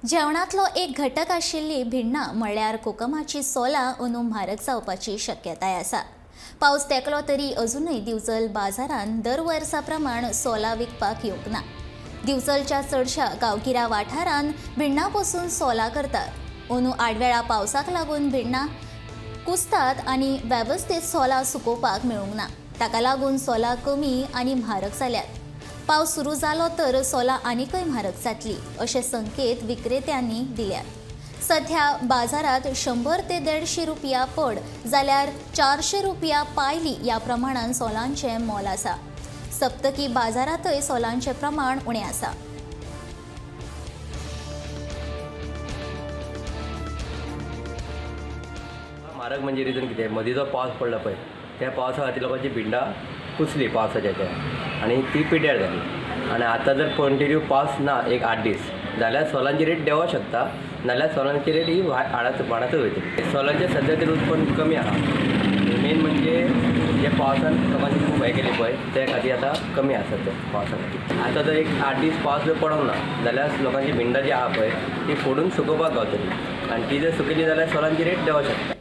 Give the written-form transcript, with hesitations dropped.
जेवणातलो एक घटक आशिल्ली भिण्णां म्हळ्यार कोकमाची सोलां अंदू म्हारग जावपाची शक्यताय आसा। पावस तेंकलो तरी अजूनय दिवचल बाजारांत दर वर्सा प्रमाण सोलां विकपाक येवंक ना। दिवचलच्या चडशा गांवगिऱ्या वाठारांत भिण्णां पसून सोलां करतात। अंदू आडवेळा पावसाक लागून भिण्णां कुसतात आनी वेवस्थीत सोलां सुकोवपाक मेळूंक ना। ताका लागून सोलां कमी आनी म्हारग जाल्यात। पावस सुरू जालो तर सोलां आनीकय म्हारग जातली अशे संकेत विक्रेत्यांनी दिल्यात। सध्या बाजारात 100 ते 150 रुपया पड जाल्यार 400 रुपया पायली ह्या प्रमाणान सोलांचे मोल आसा। सप्तकी बाजारातय सोलांचे प्रमाण उणें आसा। म्हारग म्हणजे रिजन कितें, मदीं जो पावस पडलो पळय त्या पावसा खातीर लोकांची भिंडां कुसली पावसाच्या आनी ती पिड्ड्यार जाली। आनी आतां जर कंटिन्यू पावस ना एक 8 दीस जाल्यार सोलांची रेट देवों शकता, नाल्यार सोलांची रेट ही वाडतच वयतली। सोलांचें सद्या तरी उत्पन्न कमी आहा। मेन म्हणजे जे पावसान लोकांची खूब हें केली पळय ते खातीर आतां कमी आसा ते पावसा खातीर। आतां जर एक 8 दीस पावस जर पडोंक ना जाल्यार लोकांची भिंडां जी आहा पळय ती फोडून सुकोवपाक गावतली आनी ती जर सुकयली जाल्यार सोलांची रेट देवों शकता।